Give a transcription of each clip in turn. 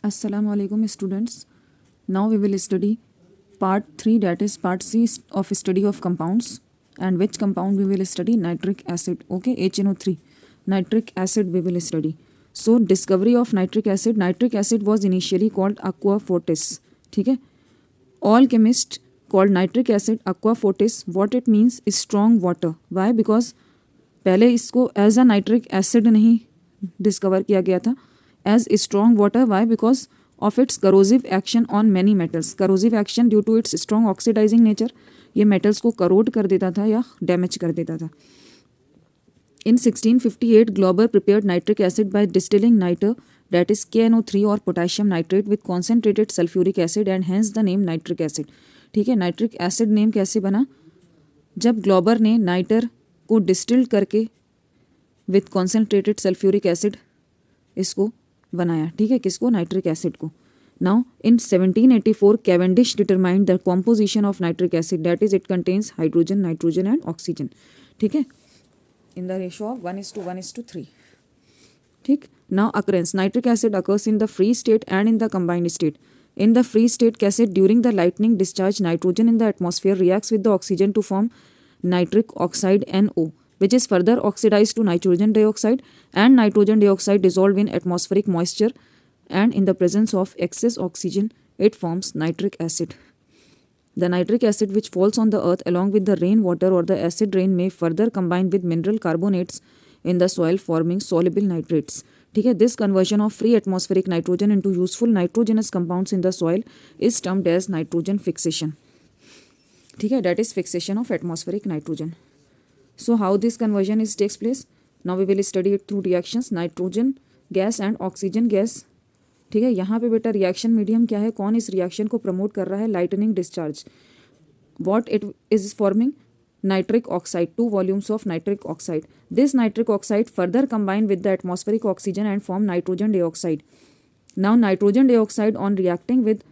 Assalamu alaikum students. Now we will study part 3, that is part C of study of compounds. And which compound we will study? Nitric acid. Okay, HNO3. Nitric acid we will study. So discovery of nitric acid. Nitric acid was initially called aqua fortis. ठीक है. All chemists called nitric acid aqua fortis. What it means is strong water. Why? Because पहले इसको as a nitric acid नहीं discover किया गया था, as strong water. Why? Because of its corrosive action on many metals. Corrosive action due to its strong oxidising nature. ये metals को corrode कर देता था या डैमेज कर देता था. In 1658 Glauber prepared nitric acid by distilling nitre, that is KNO3 और potassium nitrate with concentrated sulphuric acid and hence the name nitric acid. ठीक है. नाइट्रिक एसिड नेम कैसे बना? जब ग्लोबर ने नाइटर को डिस्टिल करके विथ कॉन्सेंट्रेटेड सल्फ्यूरिक एसिड इसको बनाया. ठीक है. किसको? नाइट्रिक एसिड को. Now in 1784 Cavendish determined the composition of nitric acid, that is it contains hydrogen, nitrogen and oxygen. ठीक है. In the ratio of 1:1:3. ठीक. Now occurrence. Nitric acid occurs in the free state and in the combined state. In the free state कैसे? During the lightning discharge, nitrogen in the atmosphere reacts with the oxygen to form nitric oxide NO, which is further oxidized to nitrogen dioxide, and nitrogen dioxide dissolved in atmospheric moisture, and in the presence of excess oxygen it forms nitric acid. The nitric acid which falls on the earth along with the rain water or the acid rain may further combine with mineral carbonates in the soil forming soluble nitrates. ठीक है. This conversion of free atmospheric nitrogen into useful nitrogenous compounds in the soil is termed as nitrogen fixation. ठीक है. That is fixation of atmospheric nitrogen. So how this conversion is takes place? Now we will study it through reactions. Nitrogen gas and oxygen gas. ठीक है. यहाँ पे बेटा reaction medium क्या है? कौन इस रिएक्शन को प्रमोट कर रहा है? Lightning discharge. What it is forming? nitric oxide, 2 volumes of nitric oxide. This nitric oxide further combine with the atmospheric oxygen and form nitrogen dioxide. Now nitrogen dioxide on reacting with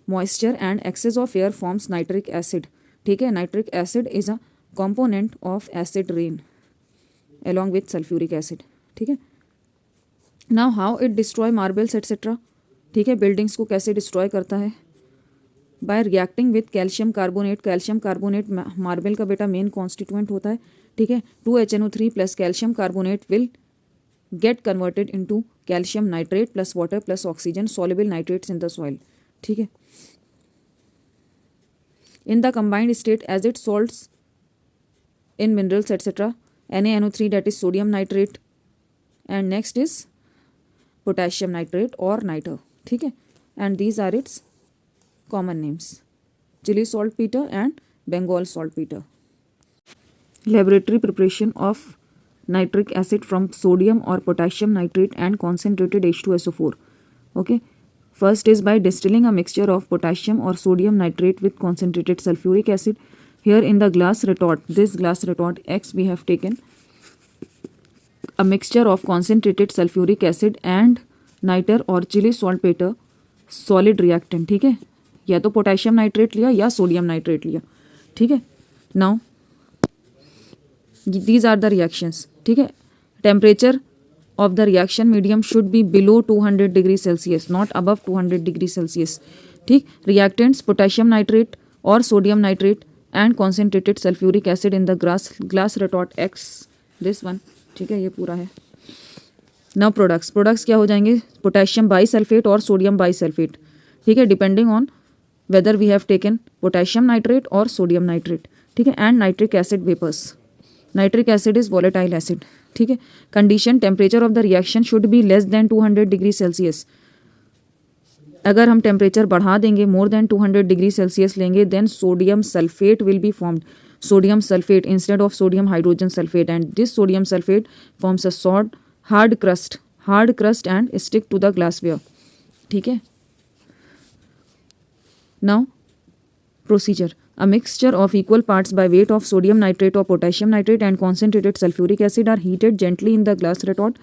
moisture and excess of air forms nitric acid. ठीक है. nitric acid is a component of acid rain along with sulfuric acid. ठीक है. Now how it destroy marbles etc. ठीक है. buildings को कैसे destroy करता है? By reacting with calcium carbonate. Calcium carbonate marble का बेटा मेन कॉन्स्टिट्यूएंट होता है. ठीक है. 2HNO3 plus calcium carbonate will get converted into calcium nitrate plus water plus oxygen soluble nitrates in the soil. ठीक है. In the combined state as it salts in minerals etcetera. NaNO3 that is sodium nitrate and next is potassium nitrate और nitre. ठीक है. And these are its common names: chili saltpeter and Bengal saltpeter. Laboratory preparation of nitric acid from sodium or potassium nitrate and concentrated H2SO4. Okay. First is by distilling a mixture of potassium or sodium nitrate with concentrated sulfuric acid. Here in the glass retort, this glass retort X, we have taken a mixture of concentrated sulfuric acid and niter or chili saltpeter solid reactant. ठीक है. या तो potassium nitrate लिया या sodium nitrate लिया. ठीक है. Now these are the reactions. ठीक है. Temperature of the reaction medium should be below 200 degree Celsius, not above 200 degree Celsius. ठीक. रिएक्टेंट्स पोटेशियम नाइट्रेट और sodium nitrate and concentrated sulphuric acid in the glass retort X, this one. ठीक है. ये पूरा है. Now products क्या हो जाएंगे? पोटेशियम बाईसल्फेट और सोडियम बाईसल्फेट. ठीक है. Depending on whether we have taken potassium nitrate or sodium nitrate. ठीक है. and nitric acid vapors. nitric acid is volatile acid. ठीक है. condition temperature of the reaction should be less than 200 degree celsius. अगर हम temperature बढ़ा देंगे, more than 200 degree Celsius लेंगे, then sodium sulphate will be formed. Sodium sulphate instead of sodium hydrogen sulphate, and this sodium sulphate forms a salt hard crust and stick to the glassware. ठीक है. Now, procedure. A mixture of equal parts by weight of sodium nitrate or potassium nitrate and concentrated sulfuric acid are heated gently in the glass retort.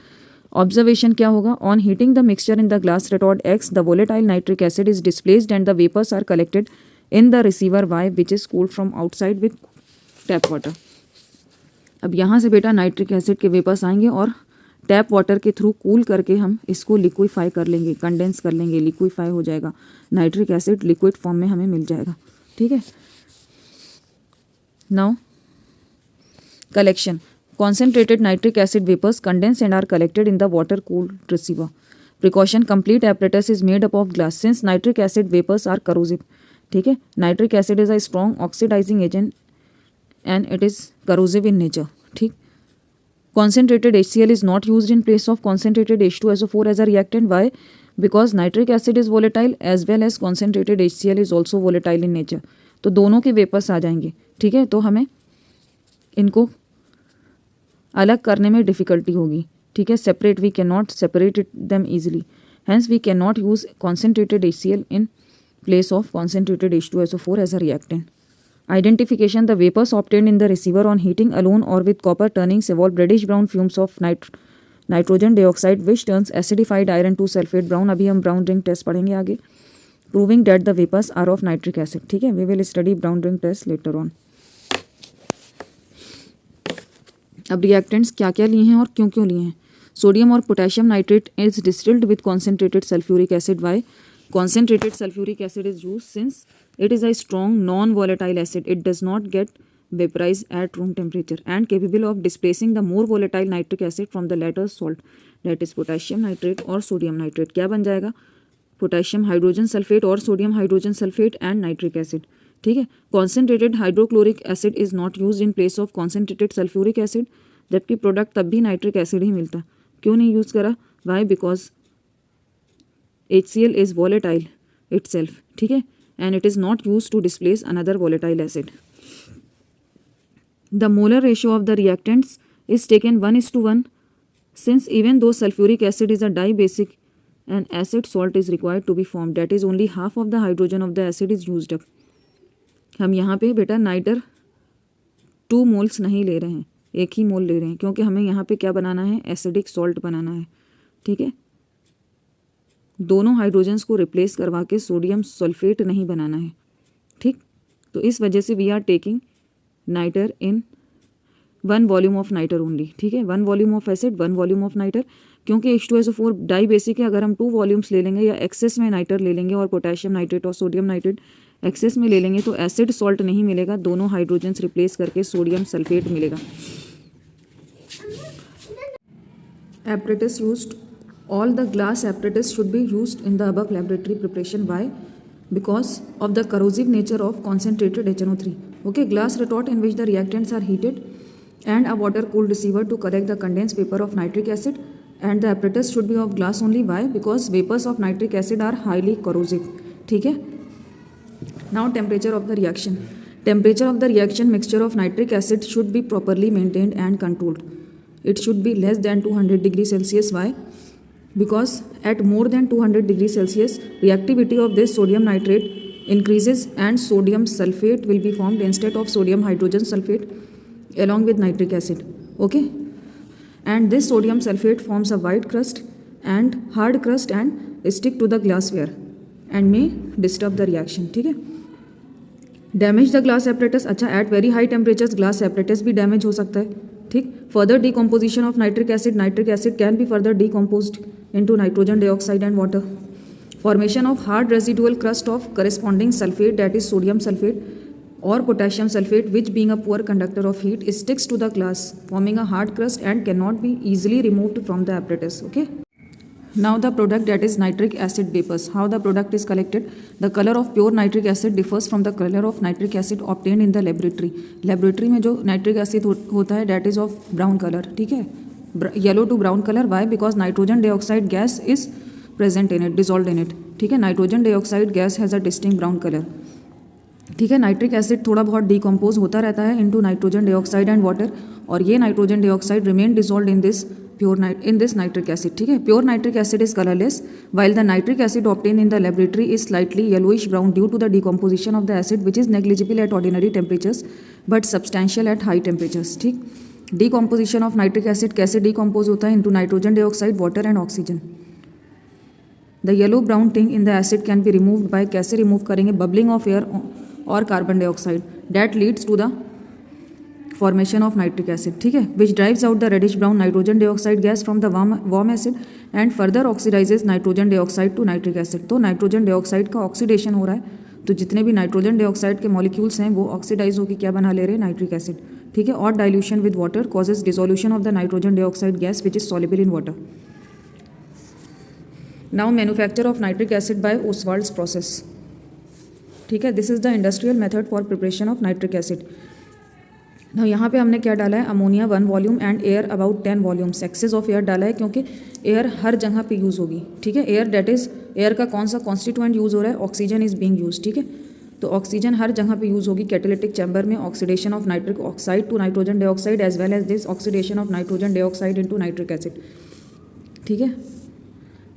Observation क्या होगा? On heating the mixture in the glass retort X, the volatile nitric acid is displaced and the vapors are collected in the receiver Y, which is cooled from outside with tap water. अब यहाँ से बेटा nitric acid के vapours आएंगे और tap water के through cool करके हम इसको लिक्विफाई कर लेंगे, कंडेंस कर लेंगे, लिक्विफाई हो जाएगा, नाइट्रिक एसिड लिक्विड फॉर्म में हमें मिल जाएगा। ठीक है, now collection. Concentrated nitric acid vapors condense and are collected in the water cooled receiver. Precaution. Complete apparatus is made up of glass since nitric acid vapors are corrosive. ठीक है, nitric acid is a strong oxidising agent and it is corrosive in nature. ठीक, concentrated HCl is not used in place of concentrated H2SO4 as a reactant. Why? Because nitric acid is volatile as well as concentrated HCl is also volatile in nature. तो दोनों के vapours आ जाएंगे। ठीक है, तो हमें इनको अलग करने में डिफ़िकल्टी होगी। ठीक है, separate, we can not separate it them easily, hence we can not use concentrated HCl in place of concentrated H2SO4 as a reactant. Identification. The vapors obtained in the receiver on heating alone or with copper turnings evolve reddish brown fumes of nitrogen dioxide which turns acidified iron to sulfate brown. अभी हम brown ring test पढ़ेंगे आगे. Proving that the vapors are of nitric acid. ठीक है, we will study brown ring test later on. अब reactants क्या क्या लिए हैं और क्यों क्यों लिए हैं। सोडियम और potassium nitrate is distilled with concentrated sulphuric acid. Why? Concentrated sulfuric acid is used since it is a strong non-volatile acid. It does not get vaporized at room temperature and capable of displacing the more volatile nitric acid from the latter salt, that is potassium nitrate or sodium nitrate. क्या बन जाएगा? Potassium hydrogen sulphate और sodium hydrogen sulphate and nitric acid. ठीक है, concentrated hydrochloric acid is not use in place of concentrated sulphuric acid, जबकि product तब भी nitric acid ही मिलता। क्यों नहीं यूज़ करा? Why? Because HCl is volatile itself. ठीक है, and it is not used to displace another volatile acid. The molar ratio of the reactants is taken 1:1 since even though sulfuric acid is a dibasic, an acid salt is required to be formed. That is only half of the hydrogen of the acid is used up. हम यहाँ पे बेटा nighter 2 moles नहीं ले रहे हैं, 1 ही मोल ले रहे हैं, क्योंकि हमें यहाँ पे क्या बनाना है? एसिडिक सॉल्ट बनाना है। ठीक है, दोनों हाइड्रोजन्स को रिप्लेस करवा के सोडियम सल्फेट नहीं बनाना है। ठीक, तो इस वजह से we are taking nitre in 1 volume of nitre only. ठीक है, 1 volume of acid 1 volume of nitre, क्योंकि H2SO4 डाई बेसिक है। अगर हम 2 वॉल्यूम्स ले लेंगे या एक्सेस में नाइटर ले लेंगे और पोटेशियम नाइट्रेट और सोडियम नाइट्रेट एक्सेस में ले लेंगे तो एसिड सॉल्ट नहीं मिलेगा, दोनों हाइड्रोजन्स रिप्लेस करके सोडियम सल्फेट मिलेगा। Apparatus used. All the glass apparatus should be used in the above laboratory preparation. Why? Because of the corrosive nature of concentrated HNO3. Okay, glass retort in which the reactants are heated and a water cooled receiver to collect the condensed vapor of nitric acid, and the apparatus should be of glass only. Why? Because vapors of nitric acid are highly corrosive. ठीक है, now temperature of the reaction. Temperature of the reaction mixture of nitric acid should be properly maintained and controlled. It should be less than 200 degrees Celsius. Why? Because at more than 200 degrees Celsius, reactivity of this sodium nitrate increases and sodium sulfate will be formed instead of sodium hydrogen sulfate along with nitric acid. Okay, and this sodium sulfate forms a white crust and hard crust and stick to the glassware and may disturb the reaction. ठीक है, damage the glass apparatus. अच्छा, at very high temperatures glass apparatus भी damage हो सकता है. ठीक, further decomposition of nitric acid can be further decomposed into nitrogen dioxide and water. Formation of hard residual crust of corresponding sulfate, that is sodium sulfate or potassium sulfate, which being a poor conductor of heat sticks to the glass, forming a hard crust and cannot be easily removed from the apparatus. Okay, now the product, that is nitric acid vapors. How the product is collected? The color of pure nitric acid differs from the color of nitric acid obtained in the laboratory. Laboratory में जो nitric acid होता है that is of brown color. ठीक है, yellow to brown colour. Why? Because nitrogen dioxide gas is present in it, dissolve in it. ठीक है, nitrogen dioxide gas has a distinct brown colour. ठीक है, nitric acid थोड़ा बहुत decompose होता रहता है into nitrogen dioxide and water, और ये nitrogen dioxide remain dissolve in this nitric acid. ठीक है, pure nitric acid is colourless while the nitric acid obtained in the laboratory is slightly yellowish brown due to the decomposition of the acid which is negligible at ordinary temperatures but substantial at high temperatures. ठीक, decomposition of nitric acid कैसे decompose होता है? Into nitrogen dioxide, water and oxygen. The yellow brown thing in the acid can be removed by, कैसे remove करेंगे? Bubbling of air और carbon dioxide. That leads to the formation of nitric acid, ठीक है, which drives out the reddish brown nitrogen dioxide gas from the warm acid and further oxidizes nitrogen dioxide to nitric acid. तो nitrogen dioxide का oxidation हो रहा है, तो जितने भी नाइट्रोजन डाइऑक्साइड के मॉलिक्यूल्स हैं वो ऑक्सीडाइज होकर क्या बना ले रहे हैं, नाइट्रिक एसिड, ठीक है. और dilution with water causes dissolution of the nitrogen dioxide gas which is soluble in water. Now manufacture of nitric acid by Ostwald's process, ठीक है. This is the industrial method for preparation of nitric acid. ना यहाँ पे हमने क्या डाला है, ammonia 1 volume and air about 10 volumes. Excess of air डाला है क्योंकि एयर हर जगह पे यूज़ होगी, ठीक है. एयर डेट इज़, एयर का कौन सा कॉन्स्टिट्यूएंट यूज़ हो रहा है, ऑक्सीजन इज़ बीइंग यूज, ठीक है. तो ऑक्सीजन हर जगह पे यूज़ होगी. कैटालिटिक चैम्बर में oxidation of nitric oxide to nitrogen dioxide as well as this oxidation of nitrogen dioxide into nitric acid, ठीक है.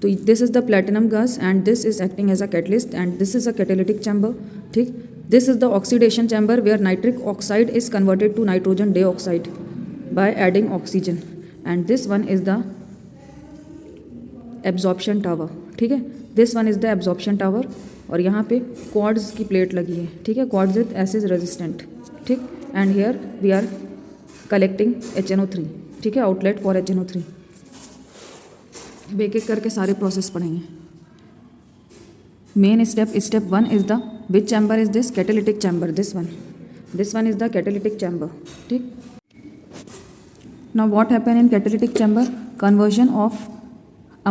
तो this is the platinum gauze and this is acting as a catalyst and this is a catalytic chamber, ठीक. This is the oxidation chamber where nitric oxide is converted to nitrogen dioxide by adding oxygen, and this one is the absorption tower, ठीक है. This one is the absorption tower और यहाँ पे quartz की plate लगी है, ठीक है. क्वार्ट्ज विद एसिड रेजिस्टेंट, ठीक. And here we are collecting HNO3, ठीक है, आउटलेट फॉर HNO3. एक एक करके सारे प्रोसेस पढ़ेंगे. Main step 1 is the, which chamber is this, catalytic chamber, this one is the catalytic chamber, ठीक. Now what happen in catalytic chamber, conversion of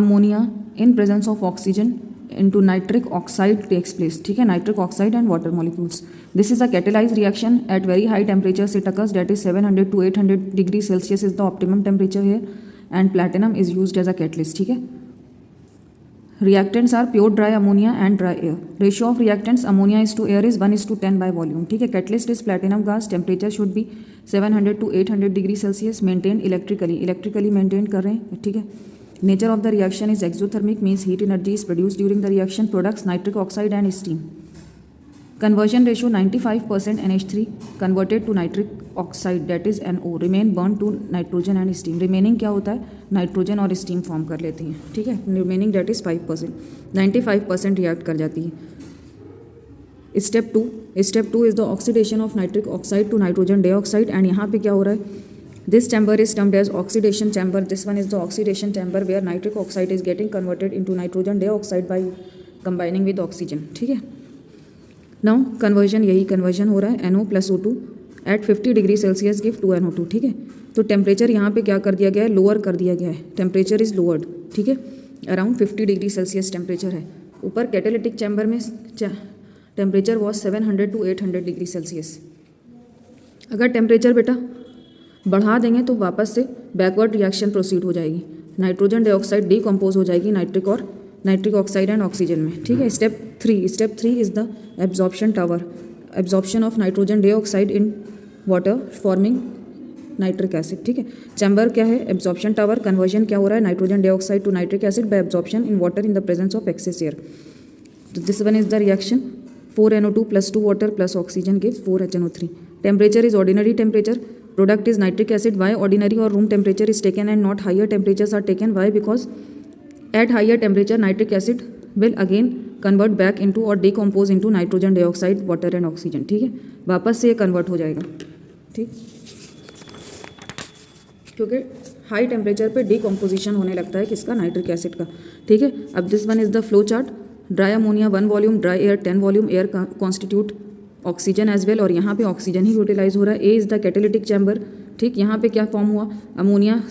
ammonia in presence of oxygen into nitric oxide takes place, ठीक है. nitric oxide and water molecules. This is a catalyzed reaction at very high temperatures it occurs, that is 700 to 800 degrees Celsius is the optimum temperature here, and platinum is used as a catalyst, ठीक है. Reactants are pure dry ammonia and dry air. Ratio of reactants ammonia is to air is 1:10 by volume, ठीक है. Catalyst is platinum gas. Temperature should be 700 to 800 degree Celsius. Maintained electrically maintained कर रहे हैं, ठीक है. Nature of the reaction is exothermic, means heat energy is produced during the reaction. Products nitric oxide and steam. Conversion ratio 95% NH3 converted to nitric oxide, that is NO, remain burned to nitrogen and steam. Remaining क्या होता है, nitrogen और steam form कर लेती हैं, ठीक है. Remaining that is 5%, 95% react कर जाती है. Step two is the oxidation of nitric oxide to nitrogen dioxide. And यहाँ पे क्या हो रहा है, this chamber is termed as oxidation chamber. This one is the oxidation chamber where nitric oxide is getting converted into nitrogen dioxide by combining with oxygen, ठीक है. Now conversion, यही conversion हो रहा है. NO + O2 at 50 degree Celsius give 2NO2, ठीक है. तो temperature यहाँ पे क्या कर दिया गया है, लोअर कर दिया गया है. टेम्परेचर इज लोअर्ड, ठीक है. अराउंड 50 डिग्री सेल्सियस टेम्परेचर है. ऊपर कैटालिटिक चैम्बर में temperature was 700 to 800 degree Celsius. अगर टेम्परेचर बेटा बढ़ा देंगे तो वापस से बैकवर्ड रिएक्शन प्रोसीड हो जाएगी. नाइट्रोजन डाइऑक्साइड डीकम्पोज हो जाएगी नाइट्रिक ऑक्साइड एंड ऑक्सीजन में, ठीक है. Step three is the absorption tower. Absorption of nitrogen dioxide in water forming nitric acid, ठीक है. चैम्बर क्या है, एब्जॉर्प्शन टावर. कन्वर्जन क्या हो रहा है, nitrogen dioxide to nitric acid by absorption in water in the presence of excess air. This one is the reaction. 4NO2 + 2 water + oxygen gives 4HNO3. Temperature is ordinary temperature. Product is nitric acid. Why ordinary or room temperature is taken and not higher temperatures are taken? Why? Because at higher temperature nitric acid will again convert back into or decompose into nitrogen dioxide, water and oxygen, ठीक है. वापस से ये convert हो जाएगा, ठीक, क्योंकि high temperature पे डीकम्पोजिशन होने लगता है किसका, नाइट्रिक एसिड का, ठीक है. अब this one is the flow chart. Dry ammonia 1 volume, dry air 10 volume, air constitute oxygen as well, और यहाँ पे ऑक्सीजन ही यूटिलाइज हो रहा है. A is the catalytic chamber, ठीक. यहाँ पे क्या फॉर्म हुआ, अमोनिया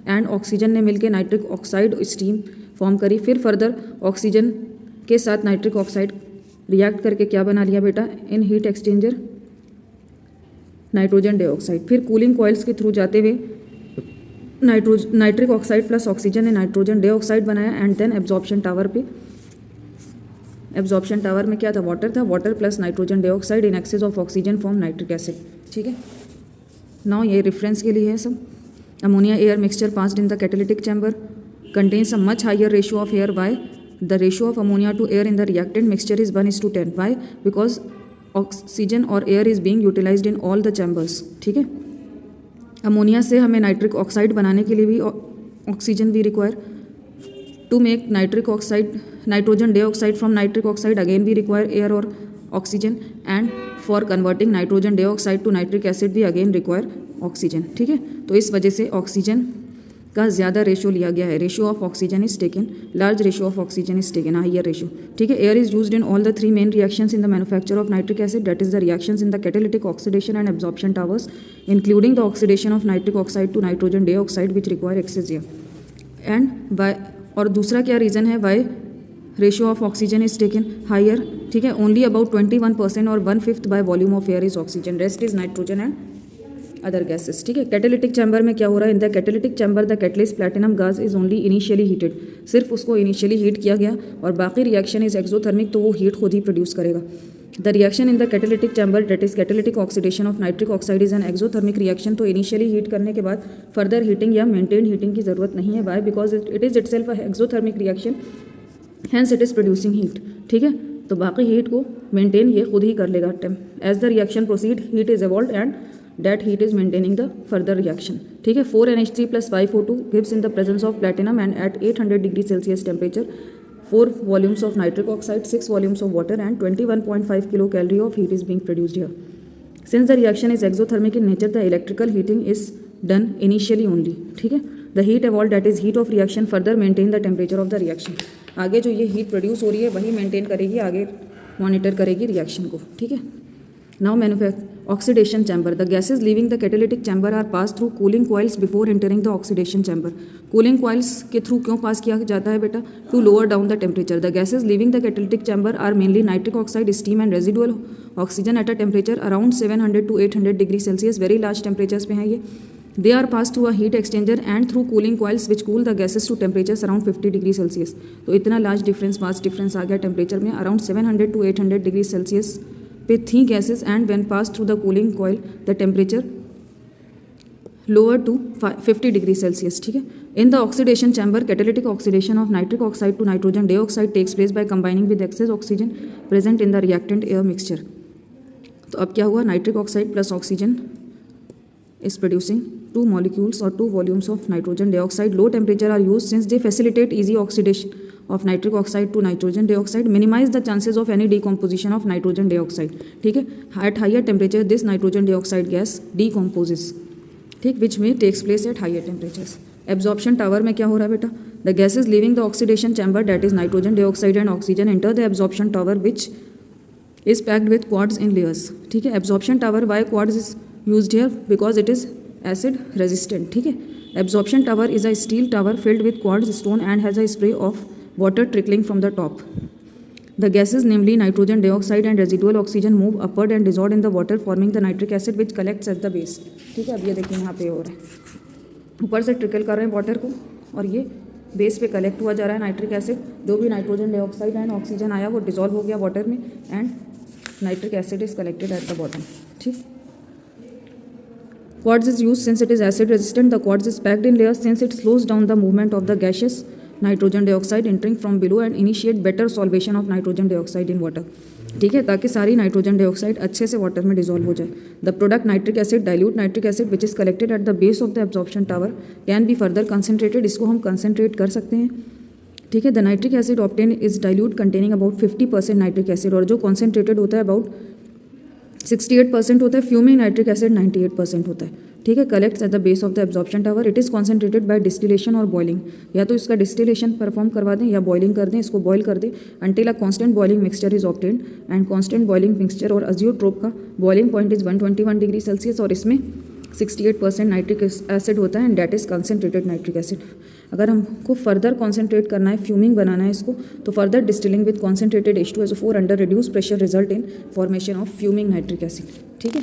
एंड ऑक्सीजन ने मिलकर नाइट्रिक ऑक्साइड स्टीम फॉर्म करी. फिर फर्दर ऑक्सीजन के साथ नाइट्रिक ऑक्साइड रिएक्ट करके क्या बना लिया बेटा, इन हीट एक्सचेंजर नाइट्रोजन डाइऑक्साइड. फिर कूलिंग कॉइल्स के थ्रू जाते हुए नाइट्रिक ऑक्साइड प्लस ऑक्सीजन ने नाइट्रोजन डाइऑक्साइड बनाया. एंड देन एब्जॉर्प्शन टावर पे, एब्जॉर्प्शन टावर में क्या था, water plus nitrogen dioxide in excess of oxygen form nitric acid, ठीक है. नाउ ये रेफरेंस के लिए है सब. Ammonia air mixture passed in the catalytic chamber contains a much higher ratio of air. Why? The ratio of ammonia to air in the reactant mixture is 1:10. Why? Because oxygen or air is being utilized in all the chambers, ठीक है. Ammonia से हमें nitric oxide बनाने के लिए भी oxygen भी require. To make nitric oxide, nitrogen dioxide from nitric oxide again भी रिक्वायर एयर और oxygen. And for converting nitrogen dioxide to nitric acid भी अगेन रिक्वायर ऑक्सीजन, ठीक है। तो इस वजह से ऑक्सीजन का ज़्यादा रेशो लिया गया है, ratio of oxygen is taken, large ratio of oxygen is taken, higher ratio, ठीक है। Air is used in all the three main reactions in the manufacture of nitric acid, that is the reactions in the catalytic oxidation and absorption towers, including the oxidation of nitric oxide to nitrogen dioxide which require excess air. And why, और दूसरा क्या reason है why ratio of oxygen is taken higher, ठीक है। Only about 21% और 1/5 by volume of air is oxygen, rest is nitrogen and other gases, ठीक है। Catalytic chamber में क्या हो रहा है, in the catalytic chamber the catalyst platinum gas is only initially heated, सिर्फ उसको इनिशियली हीट किया गया और बाकी रिएक्शन इज एक्सोथर्मिक, तो वो हीट खुद ही प्रोड्यूस करेगा। The reaction in the catalytic chamber that is catalytic oxidation of nitric oxide is an exothermic reaction, तो इनिशियली हीट करने के बाद फर्दर हीटिंग या मेंटेन हीटिंग की जरूरत नहीं है, why because it is itself a exothermic reaction, hence it is producing heat, ठीक है। तो बाकी हीट को मेंटेन ये खुद ही कर लेगा as the reaction proceed, heat is evolve and that heat is maintaining the further reaction, ठीक है। 4NH3 plus 5O2 gives in the presence of platinum and at 800 degree Celsius temperature 4 volumes of nitric oxide, 6 volumes of water and 21.5 kilocalorie of heat is being produced here. Since the reaction is exothermic in nature, the electrical heating is done initially only, ठीक है। The heat evolved, that is heat of reaction, further maintain the temperature of the reaction. आगे जो ये heat produce हो रही है वही maintain करेगी, आगे monitor करेगी reaction को, ठीक है। Now oxidation chamber. The gases leaving the catalytic chamber are passed through cooling coils before entering the oxidation chamber. Cooling coils के थ्रू क्यों पास किया जाता है बेटा? To lower down the temperature. The gases leaving the catalytic chamber are mainly nitric oxide, steam and residual oxygen at a temperature around 700 to 800 degree Celsius. Very large temperatures पे हैं ये. They are passed through a heat exchanger and through cooling coils which cool the gases to temperatures around 50 degree Celsius. तो इतना large difference, mass difference आ गया temperature में, around 700 to 800 degree Celsius पे थी gases, and when pass through the cooling coil the temperature lower to 50 degree Celsius, ठीक है। In the oxidation chamber catalytic oxidation of nitric oxide to nitrogen dioxide takes place by combining with excess oxygen present in the reactant air mixture. तो अब क्या हुआ, nitric oxide plus oxygen is producing 2 molecules or 2 volumes of nitrogen dioxide. Low temperature are used since they facilitate easy oxidation of nitric oxide to nitrogen dioxide, minimize the chances of any decomposition of nitrogen dioxide, ठीक है। At higher temperature this nitrogen dioxide gas decomposes, ठीक, which may takes place at higher temperatures. Absorption tower में क्या हो रहा है बेटा, the gases leaving the oxidation chamber that is nitrogen dioxide and oxygen enter the absorption tower which is packed with quartz in layers, ठीक है। absorption tower, why quartz is used here, because it is acid resistant, ठीक है। absorption tower is a steel tower filled with quartz stone and has a spray of water trickling from the top. The gases namely nitrogen dioxide and residual oxygen move upward and dissolve in the water forming the nitric acid which collects at the base, ठीक है। अब ये देखिए यहाँ पे हो रहा है, ऊपर से ट्रिकल कर रहे हैं वाटर को और ये बेस पे कलेक्ट हुआ जा रहा है नाइट्रिक एसिड, जो भी नाइट्रोजन डाइऑक्साइड एंड ऑक्सीजन आया वो डिसॉल्व हो गया वाटर में and nitric acid is collected at the bottom, ठीक। Quartz is used since it is acid resistant. The quartz is packed in layers since it slows down the movement of the gaseous nitrogen dioxide entering from below and initiate better solvation of nitrogen dioxide in water, ठीक है, ताकि सारी nitrogen dioxide अच्छे से water में dissolve हो जाए। The product nitric acid, dilute nitric acid which is collected at the base of the absorption tower can be further concentrated, इसको हम कंसनट्रेट कर सकते हैं, ठीक है। The nitric acid obtain is dilute containing about 50% nitric acid, और जो concentrated होता है अबाउट 68% होता है, फ्यूमिंग नाइट्रिक एसिड 98% होता है, ठीक है। Collects at the base of the absorption tower, it is concentrated by distillation और बॉइलिंग, या तो इसका डिस्टिलेशन परफॉर्म करवा दें या बॉइलिंग कर दें, इसको बॉयल कर दें until a constant boiling mixture is obtained, and constant boiling mixture और अजियोट्रोप का boiling point is 121 degree Celsius और इसमें 68% नाइट्रिक एसिड होता है and that is concentrated nitric acid. अगर हमको फर्दर कॉन्सेंट्रेट करना है, फ्यूमिंग बनाना है इसको, तो further distilling with concentrated H2SO4 under reduce pressure result in formation of fuming nitric acid, ठीक है।